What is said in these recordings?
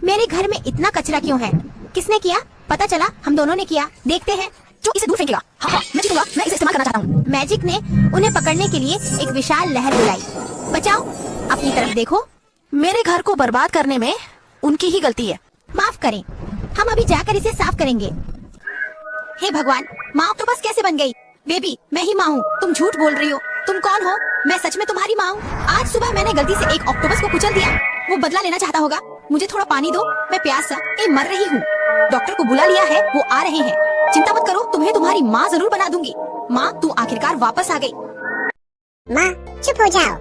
मेरे घर में इतना कचरा क्यों है? किसने किया? पता चला हम दोनों ने किया। देखते हैं। जो इसे दूर फेंकेगा। हाँ, मैं जीतूंगा, मैं इसे इस्तेमाल करना चाहता हूँ। मैजिक ने उन्हें पकड़ने के लिए एक विशाल लहर बुलाई। बचाओ, अपनी तरफ देखो। मेरे घर को बर्बाद करने में उनकी ही गलती है। माफ करें, हम अभी जाकर इसे साफ करेंगे। हे भगवान, माँ ऑक्टोपस कैसे बन गई? बेबी, मैं ही माँ हूँ। तुम झूठ बोल रही हो। तुम कौन हो? मैं सच में तुम्हारी माँ हूँ। आज सुबह मैंने गलती से एक ऑक्टोपस को कुचल दिया। वो बदला लेना चाहता होगा। मुझे थोड़ा पानी दो, मैं प्यास से मर रही हूँ। डॉक्टर को बुला लिया है, वो आ रहे हैं। चिंता मत करो, तुम्हें तुम्हारी माँ जरूर बना दूंगी। माँ, तू आखिरकार वापस आ गई। माँ, चुप हो जाओ,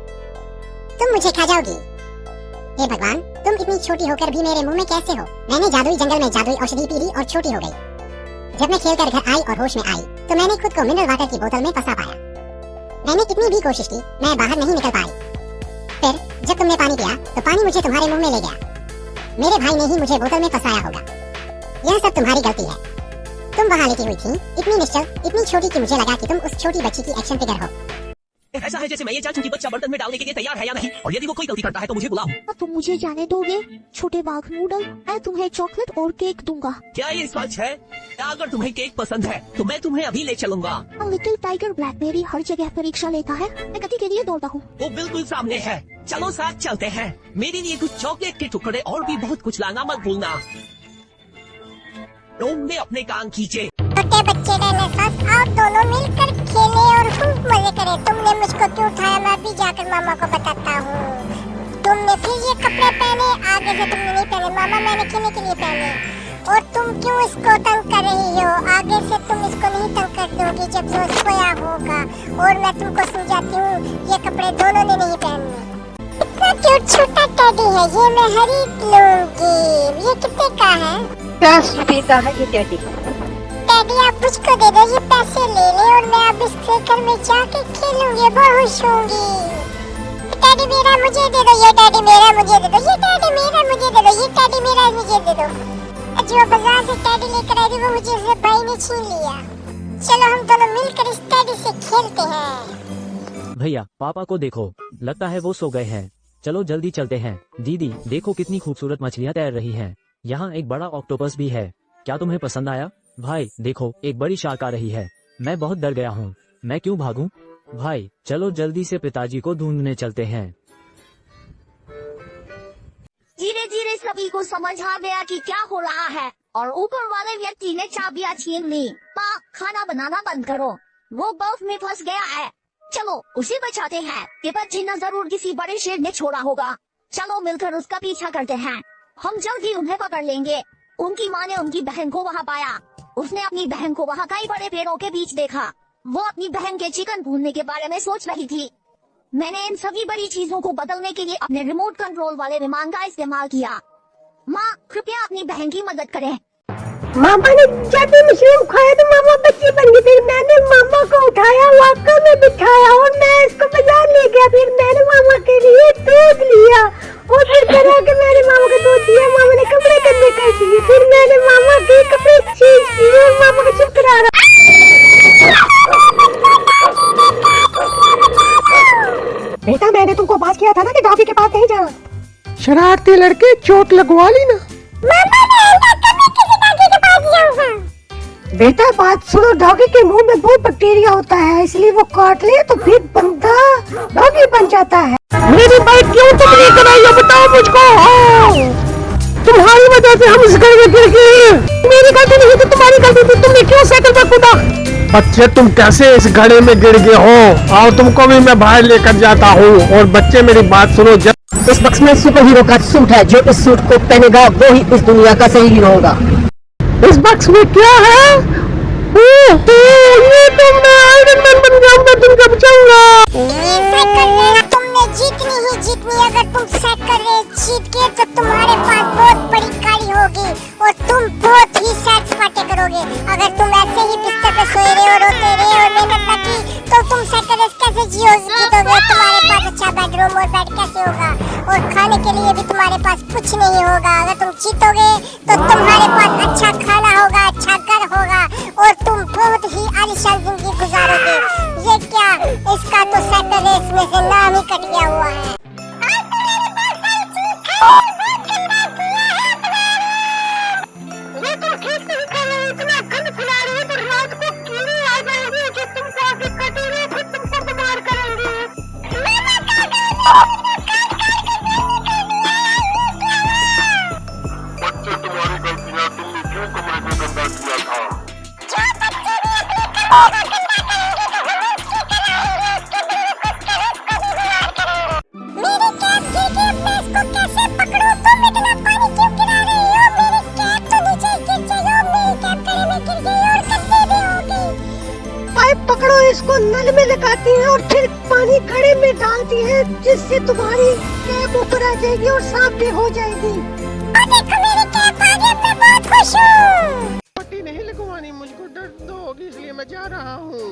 तुम मुझे खा जाओगी। हे भगवान, तुम इतनी छोटी होकर भी मेरे मुंह में कैसे हो? मैंने जादुई जंगल में जादुई औषधि पी ली और छोटी हो गई। जब मैं खेलकर घर आई और होश में आई तो मैंने खुद को मिनरल वाटर की बोतल में फंसा पाया। मैंने कितनी भी कोशिश की, मैं बाहर नहीं निकल पाई। फिर जब तुमने पानी पिया तो पानी मुझे तुम्हारे मुंह में ले गया। मेरे भाई ने ही मुझे बोतल में फंसाया होगा। यह सब तुम्हारी गलती है। तुम वहाँ लेटी हुई थी, इतनी निश्चल, इतनी छोटी कि मुझे लगा कि तुम उस छोटी बच्ची की एक्शन फिगर हो। ऐसा है जैसे मैं ये जांचूं कि बच्चा बर्तन में डालने के लिए तैयार है या नहीं, और यदि वो कोई गलती करता है तो मुझे बुलाओ। तुम मुझे जाने दोगे? छोटे बाघ नूडल, मैं तुम्हें चॉकलेट और केक दूंगा। क्या ये सच है? अगर तुम्हें केक पसंद है तो मैं तुम्हें अभी ले चलूंगा। लिटिल टाइगर ब्लैकबेरी हर जगह परीक्षा लेता है। मैं गति के लिए दौड़ता हूँ। वो बिल्कुल सामने है। चलो साथ चलते हैं। मेरे लिए कुछ चॉकलेट के टुकड़े और भी बहुत कुछ लाना मत भूलना। तुमने अपने काम कीजिए। छोटे बच्चे डायनासोर, आओ दोनों मिलकर खेलें और खूब मजे करें। तुमने मुझको क्यों उठाया? मैं भी जाकर मामा को बताता हूँ। तुमने फिर ये कपड़े पहने, आगे से तुमने नहीं पहने। मामा, मैंने खेलने के लिए पहने। और तुम क्यों इसको तंग कर रही हो? आगे से तुम इसको नहीं तंग कर दोगी जब वो सोया होगा। और मैं तुमको समझाती हूँ, ये कपड़े दोनों ने नहीं पहनने। इतना क्यूट छोटा टेडी है, ये मैं खरीद लूंगी। ये कितने का है? 10 रुपए का है ये टेडी। टेडी आप मुझको दे दो, ये पैसे ले ले और मैं अब इस घर में जाके खेलूंगी, बहुत खुश होंगी। टेडी मेरा मुझे दे दो, ये टेडी मेरा मुझे दे दो, ये टेडी मेरा मुझे दे दो, ये टेडी मेरा मुझे दे दो। जो बाजार से टेडी लेकर आई थी वो मुझे उसके भाई ने छीन लिया। चलो हम दोनों मिलकर इस टेडी से खेलते हैं। भैया, पापा को देखो, लगता है वो सो गए हैं। चलो जल्दी चलते हैं। दीदी, देखो कितनी खूबसूरत मछलियाँ तैर रही हैं। यहाँ एक बड़ा ऑक्टोपस भी है। क्या तुम्हें पसंद आया? भाई देखो, एक बड़ी शार्क आ रही है। मैं बहुत डर गया हूँ। मैं क्यों भागूं? भाई चलो जल्दी से पिताजी को ढूंढने चलते हैं। धीरे धीरे सभी को समझ आ गया कि क्या हो रहा है और ऊपर वाले व्यक्ति ने चाबियां छीन ली। माँ, खाना बनाना बंद करो, वो बर्फ में फंस गया है। चलो उसे बचाते हैं। ये बच्ची न जरूर किसी बड़े शेर ने छोड़ा होगा। चलो मिलकर उसका पीछा करते हैं। हम जल्द ही उन्हें पकड़ लेंगे। उनकी माँ ने उनकी बहन को वहाँ पाया। उसने अपनी बहन को वहाँ कई बड़े पेड़ों के बीच देखा। वो अपनी बहन के चिकन भूनने के बारे में सोच रही थी। मैंने इन सभी बड़ी चीजों को बदलने के लिए अपने रिमोट कंट्रोल वाले विमान का इस्तेमाल किया। माँ, कृपया अपनी बहन की मदद करें। मामा ने जादू मशरूम खाया तो मामा बच्ची बन गई। फिर मैंने मामा को उठाया, वाका में बिठाया और मैं इसको बाजार ले गया। फिर मैंने मामा के लिए दूध लिया और फिर तरह के मैंने मामा को दूध दिया। मामा ने कपड़े गंदे कर दिए। फिर मैंने मामा के कपड़े चेंज किए और मामा को चुप करा रहा। बेटा, मैंने तुमको बात किया था ना कि डॉगी के पास नहीं जाना। शरारती लड़के, चोट लगवा ली ना। मामा ने कभी किसी डॉगी के पास जाऊंगा। बेटा बात सुनो, डॉगी के मुंह में बहुत बैक्टीरिया होता है, इसलिए वो काट ले तो फिर बंदा डॉगी बन जाता है। मेरी बाइक क्यों तुमने कराई है बताओ मुझको। तुम्हारी वजह से हम इस घर में गिर गए। मेरी गलती नहीं तो तुम्हारी गलती थी। तुमने क्यों साइकिल पर कूदा? बच्चे, तुम कैसे इस गड्ढे में गिर गए हो? और तुमको भी मैं बाहर लेकर जाता हूँ। और बच्चे मेरी बात सुनो, इस बक्स में सुपर हीरो का सूट है। जो इस सूट को पहनेगा वो ही इस दुनिया का सही हीरो होगा। इस बक्स में क्या है? ये तो मैं आयरन मैन बन जाऊंगा, तुमको बचाऊंगा। तुमने जीतनी ही जीतनी। अगर तुम साइकिल रेस जीत गए तो तुम्हारे पास बहुत बड़ी गाड़ी होगी और तुम बहुत ही सैर सपाटे करोगे। अगर तुम ऐसे ही बिस्तर पे सोए रहे और रोते रहे और मेहनत न की तो तुम साइकिल रेस कैसे जीतोगे? तुम्हारे पास अच्छा बेडरूम और बेड कैसे होगा? और खाने के लिए भी तुम्हारे पास कुछ नहीं होगा। अगर तुम जीतोगे तो तुम्हारे पास अच्छा खाना होगा, अच्छा घर होगा और तुम बहुत ही आलीशान जिंदगी गुजारोगे। ये क्या, इसका तो साइकिल रेस में से नाम ही कट गया हुआ है। मेरी कैप गिर गई, अब मैं इसको कैसे पकड़ूं? तुम इतना पानी क्यों गिरा रही हो? मेरी कैप तो नीचे गिर जाएगी। मेरी कैप गले में गिर गई और गंदे भी हो गई। पाइप पकड़ो, इसको नल में लगाती है और फिर पानी घड़े में डालती है, जिससे तुम्हारी कैप ऊपर आ जाएगी और साफ भी हो जाएगी। देखो मेरी कैप आ गई, मैं बहुत खुश हूँ। पट्टी नहीं लगवानी, मुझको दर्द होगी इसलिए मैं जा रहा हूँ।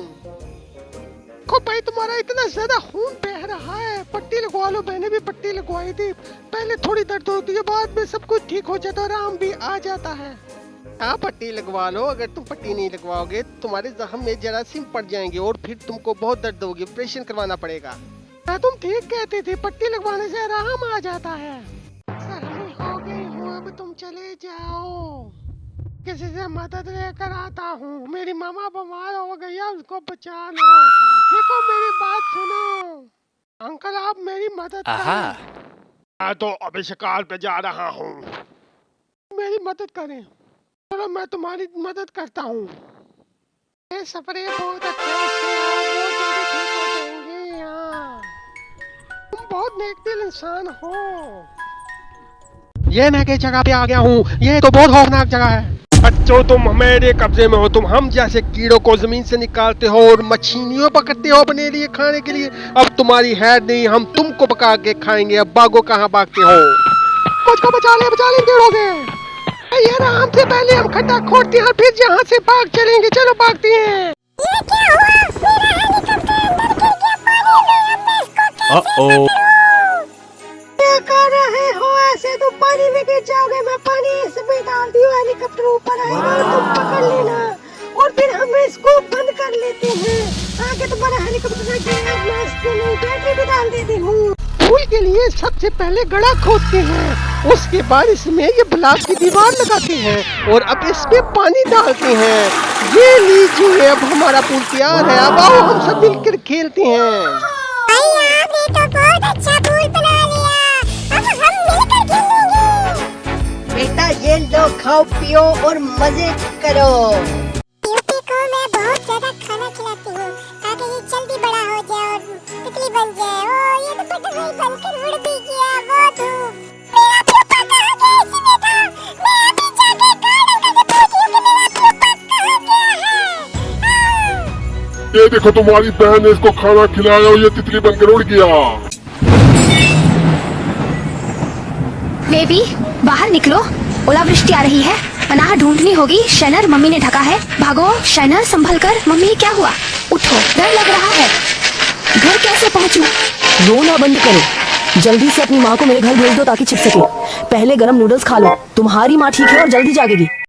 देखो भाई, तुम्हारा इतना ज्यादा खून बह रहा है, पट्टी लगवा लो। मैंने भी पट्टी लगवाई थी, पहले थोड़ी दर्द होती है, बाद में सब कुछ ठीक हो जाता है, आराम भी आ जाता है। हाँ, पट्टी लगवा लो। अगर तुम पट्टी नहीं लगवाओगे तुम्हारे जख्म में जरासीम पड़ जाएंगे और फिर तुमको बहुत दर्द होगी, ऑपरेशन करवाना पड़ेगा। तुम ठीक कहती थी, पट्टी लगवाने से आराम आ जाता है। सहमी हो गई हूँ, अब तुम चले जाओ। किसी से मदद लेकर आता हूँ। मेरी मामा बीमार हो गई है, उसको बचा लो। देखो मेरी बात सुनो अंकल, आप मेरी मदद करें। मैं तो अभी शिकार पे जा रहा हूँ, मेरी मदद करें। चलो मैं तुम्हारी मदद करता हूँ। ये स्प्रे बहुत अच्छे से बहुत जल्दी ठीक हो जाएंगे। हाँ, तुम बहुत नेक दिल इंसान हो। ये मैं किस जगह पे आ गया हूँ? ये तो बहुत खौफनाक जगह है। बच्चों, तुम मेरे कब्जे में हो। तुम हम जैसे कीड़ों को जमीन से निकालते हो और मछलियों पकड़ते हो अपने लिए खाने के लिए। अब तुम्हारी हैर नहीं, हम तुमको पका के खाएंगे। अब भागो, कहाँ भागते हो? मुझको बचा ले कीड़ों से। यार, आराम से, पहले हम खड्डा खोदते हैं फिर यहाँ से भाग चलेंगे। चलो भागते हैं। ये क्या हुआ? मेरा हेलीकॉप्टर अंदर गिर गया पानी में। अब मैं इसको कैसे पकड़ूं? क्या कर रहे हो? ऐसे तुम पानी में गिर जाओगे। मैं पानी इसमें डालती हूँ, हेलीकॉप्टर ऊपर आएगा और तुम पकड़ लेना और फिर हम इसको बंद कर लेते हैं। आगे तुम्हारा हेलीकॉप्टर ना गिरे। मैं इसके लिए बैटरी भी डाल देती हूँ। फूल के लिए सबसे पहले गड्ढा खोदते हैं, उसके बाद इसमें ये ब्लॉक की दीवार लगाते हैं और अब इसमें पानी डालते हैं। ये लीजिए, अब हमारा पुल तैयार है। अब आओ हम सब मिलकर खेलते हैं। भाई, आपने तो बहुत अच्छा पुल बना लिया। अब हम मिलकर खेलेंगे। बेटा, ये लो, खाओ पियो और मजे करो। यूपी को मैं बहुत ज्यादा खाना खिलाती हूँ ताकि ये जल्दी बड़ा हो जाए और तितली बन जाए। ओ, ये तो बटरफ्लाई बनकर उड़ भी गया। वो धूप, मेरा प्यूपा कहाँ गया? इसी में था। मैं अभी जाके गार्ड अंकल से पूछती हूँ कि मेरा प्यूपा कहाँ गया है। ये देखो, तुम्हारी बहन ने इसको खाना खिलाया और ये तितली बनकर उड़ गया। बेबी, बाहर निकलो, ओलावृष्टि आ रही है, पनाह ढूंढनी होगी। शाइनर, मम्मी ने ढका है। भागो शाइनर, संभल कर। मम्मी, क्या हुआ? उठो, डर लग रहा है। घर कैसे पहुँचूं? रोना बंद करो, जल्दी से अपनी माँ को मेरे घर भेज दो ताकि छिप सके। पहले गरम नूडल्स खा लो, तुम्हारी माँ ठीक है और जल्दी जागेगी।